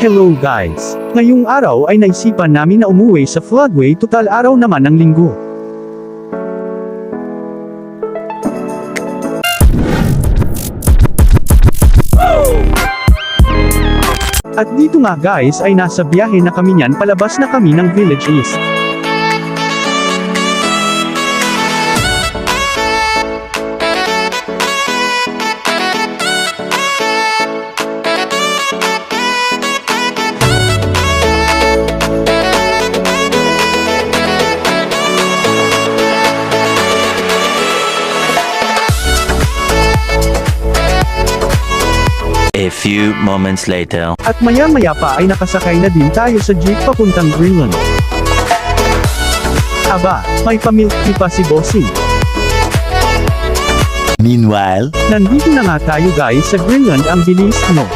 Hello guys! Ngayong araw ay naisipan namin na umuwi sa Floodway, total araw naman ng linggo. At dito nga guys ay nasa biyahe na kami niyan, palabas na kami ng Village East. A few moments later. At maya-maya pa ay nakasakay na din tayo sa jeep papuntang Greenland. Aba, may pamilk tea pa si Bossing. Meanwhile, Nandito na nga tayo guys sa Greenland, ang bilis no?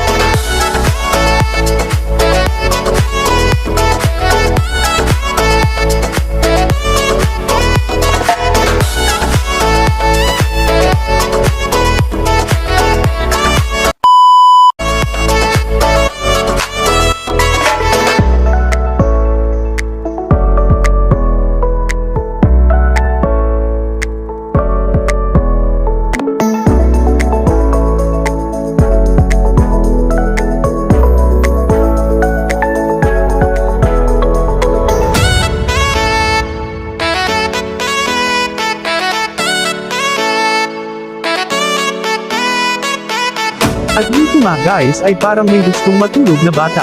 At dito nga guys ay parang may gustong matulog na bata.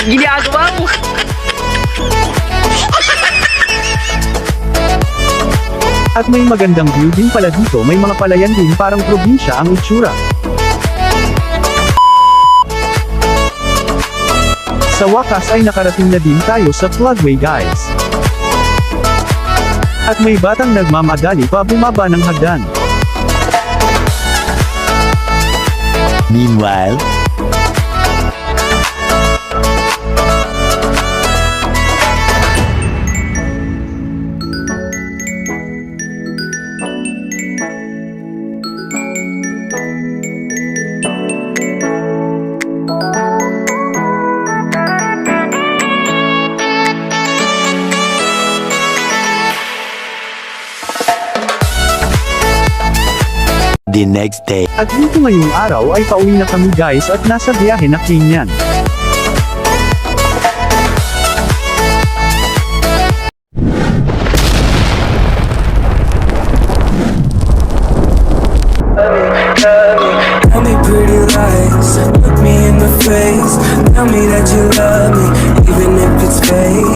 Ginagawa mo. At may magandang view din pala dito, may mga palayan din, parang probinsya ang itsura. Sa wakas ay nakarating na din tayo sa Floodway guys. At may batang nagmamadali pa bumaba ng hagdan. meanwhile, the next day. At dito ngayong araw ay pauwi na kami guys at nasa biyahe na Kenyan. Tell me pretty lies, look me in the face. Tell me that you love me, even if it's fake.